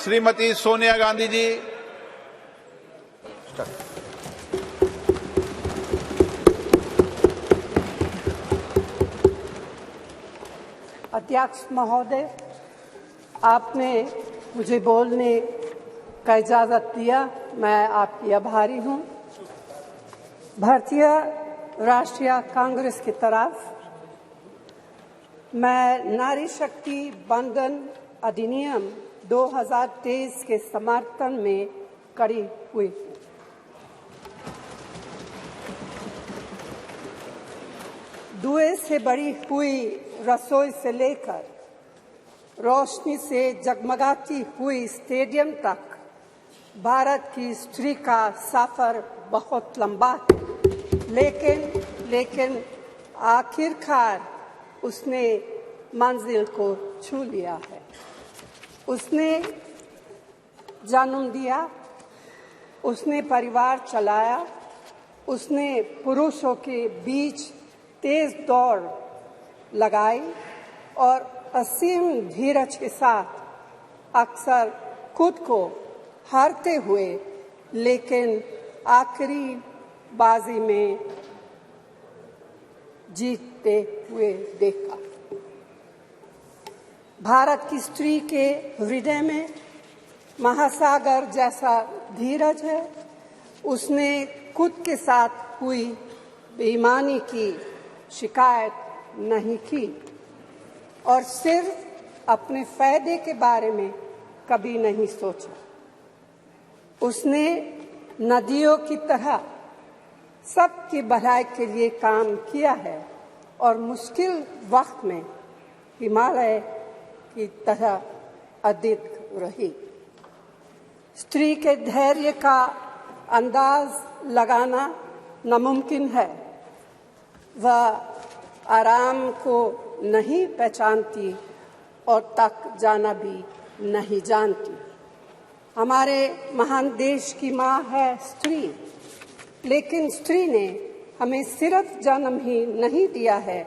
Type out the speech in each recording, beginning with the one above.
श्रीमती सोनिया गांधी जी। अध्यक्ष महोदय, आपने मुझे बोलने का इजाज़त दिया, मैं आपकी आभारी हूँ। भारतीय राष्ट्रीय कांग्रेस की तरफ मैं नारी शक्ति बंधन अधिनियम 2023 के समर्थन में खड़ी हुई हूँ। धुएं से भरी हुई रसोई से लेकर रोशनी से जगमगाती हुई स्टेडियम तक भारत की स्त्री का सफर बहुत लंबा है, लेकिन आखिरकार उसने मंजिल को छू लिया है। उसने जन्म दिया, उसने परिवार चलाया, उसने पुरुषों के बीच तेज दौड़ लगाई और असीम धीरज के साथ अक्सर खुद को हारते हुए लेकिन आखिरी बाजी में जीतते हुए देखा। भारत की स्त्री के हृदय में महासागर जैसा धीरज है। उसने खुद के साथ हुई बेईमानी की शिकायत नहीं की और सिर्फ अपने फायदे के बारे में कभी नहीं सोचा। उसने नदियों की तरह सबकी भलाई के लिए काम किया है और मुश्किल वक्त में हिमालय की तरह अडिग रही। स्त्री के धैर्य का अंदाज लगाना नामुमकिन है। वह आराम को नहीं पहचानती और तक जाना भी नहीं जानती। हमारे महान देश की माँ है स्त्री, लेकिन स्त्री ने हमें सिर्फ जन्म ही नहीं दिया है,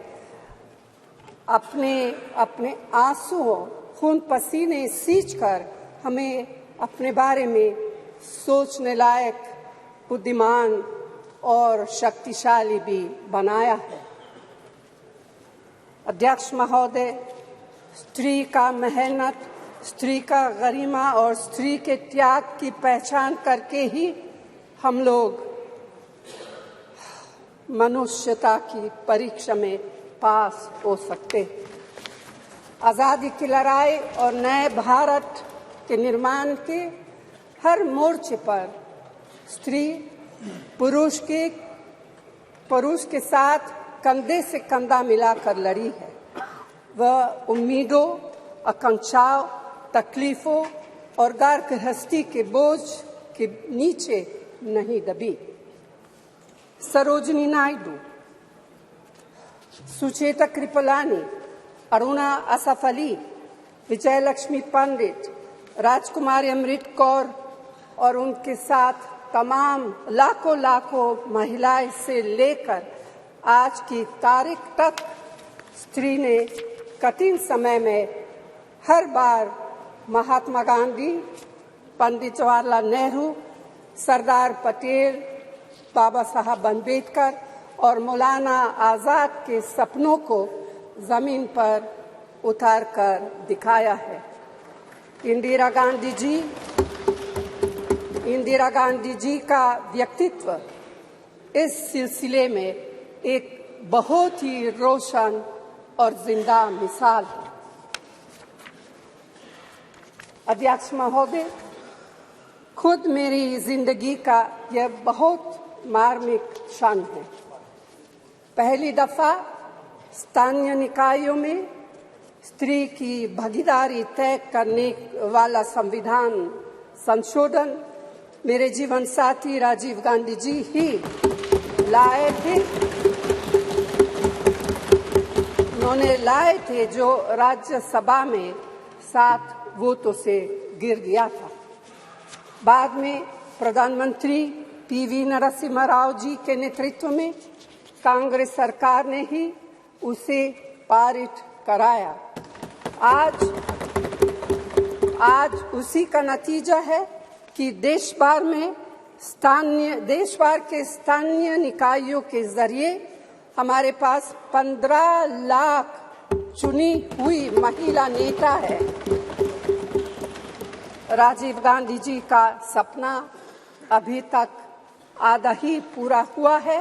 अपने आंसुओं खून पसीने सींचकर हमें अपने बारे में सोचने लायक, बुद्धिमान और शक्तिशाली भी बनाया है। अध्यक्ष महोदय, स्त्री का मेहनत, स्त्री का गरिमा और स्त्री के त्याग की पहचान करके ही हम लोग मनुष्यता की परीक्षा में पास हो सकते। आज़ादी की लड़ाई और नए भारत के निर्माण के हर मोर्चे पर स्त्री पुरुष के साथ कंधे से कंधा मिलाकर लड़ी है। वह उम्मीदों, आकांक्षाओं, तकलीफों और घर गृहस्थी के बोझ के नीचे नहीं दबी। सरोजिनी नायडू, सुचेता कृपलानी, अरुणा असफ अली, विजयलक्ष्मी पंडित, राजकुमारी अमृत कौर और उनके साथ तमाम लाखों महिलाएं से लेकर आज की तारीख तक स्त्री ने कठिन समय में हर बार महात्मा गांधी, पंडित जवाहरलाल नेहरू, सरदार पटेल, बाबा साहब अम्बेडकर और मौलाना आज़ाद के सपनों को जमीन पर उतार कर दिखाया है। इंदिरा गांधी जी का व्यक्तित्व इस सिलसिले में एक बहुत ही रोशन और जिंदा मिसाल है। अध्यक्ष महोदय, खुद मेरी जिंदगी का यह बहुत मार्मिक क्षण है। पहली दफा स्थानीय निकायों में स्त्री की भागीदारी तय करने वाला संविधान संशोधन मेरे जीवन साथी राजीव गांधी जी ही लाए थे। उन्होंने लाए थे जो राज्यसभा में 7 वोटों से गिर गया था। बाद में प्रधानमंत्री पीवी नरसिम्हा राव जी के नेतृत्व में कांग्रेस सरकार ने ही उसे पारित कराया। आज आज उसी का नतीजा है कि देश भर के स्थानीय निकायों के जरिए हमारे पास 15 लाख चुनी हुई महिला नेता है। राजीव गांधी जी का सपना अभी तक आधा ही पूरा हुआ है।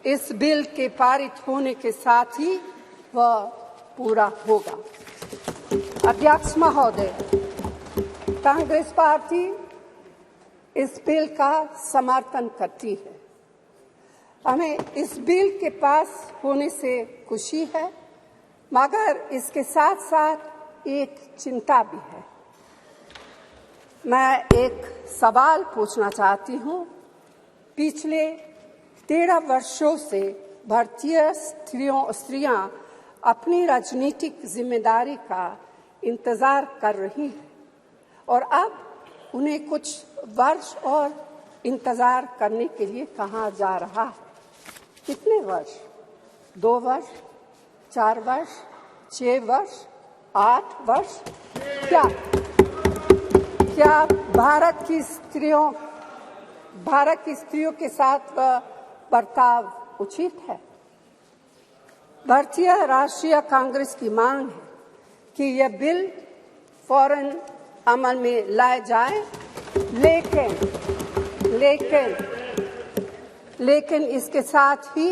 इस बिल के पारित होने के साथ ही वह पूरा होगा। अध्यक्ष महोदय, कांग्रेस पार्टी इस बिल का समर्थन करती है। हमें इस बिल के पास होने से खुशी है, मगर इसके साथ साथ एक चिंता भी है। मैं एक सवाल पूछना चाहती हूँ। पिछले 13 वर्षों से भारतीय स्त्रियां अपनी राजनीतिक जिम्मेदारी का इंतजार कर रही हैं और अब उन्हें कुछ वर्ष और इंतजार करने के लिए कहा जा रहा है। कितने वर्ष? 2 वर्ष, 4 वर्ष, 6 वर्ष, 8 वर्ष? क्या भारत की स्त्रियों के साथ बर्ताव उचित है? भारतीय राष्ट्रीय कांग्रेस की मांग है कि यह बिल फौरन अमल में लाया जाए, लेकिन इसके साथ ही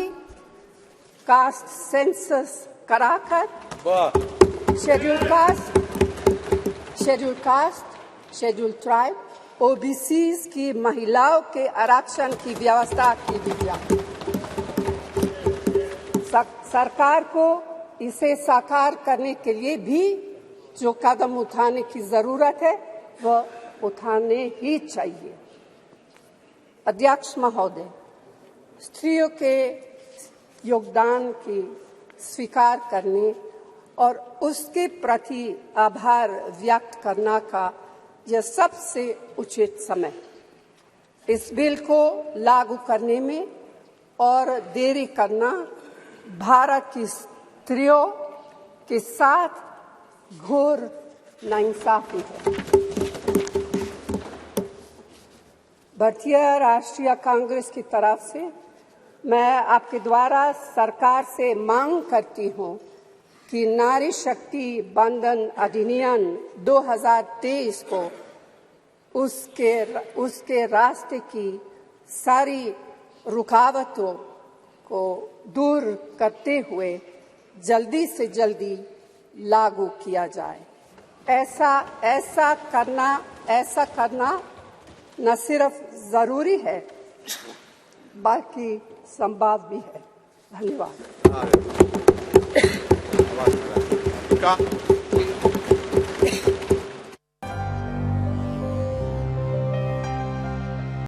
कास्ट सेंसस कराकर शेड्यूल ट्राइब, ओबीसीज की महिलाओं के आरक्षण की व्यवस्था की गई है। सरकार को इसे साकार करने के लिए भी जो कदम उठाने की जरूरत है वह उठाने ही चाहिए। अध्यक्ष महोदय, स्त्रियों के योगदान की स्वीकार करने और उसके प्रति आभार व्यक्त करना का यह सबसे उचित समय। इस बिल को लागू करने में और देरी करना भारत की स्त्रियों के साथ घोर नाइंसाफी है। भारतीय राष्ट्रीय कांग्रेस की तरफ से मैं आपके द्वारा सरकार से मांग करती हूं कि नारी शक्ति बंधन अधिनियम 2023 को उसके रास्ते की सारी रुकावटों को दूर करते हुए जल्दी से जल्दी लागू किया जाए। ऐसा करना न सिर्फ जरूरी है बल्कि संभव भी है। धन्यवाद।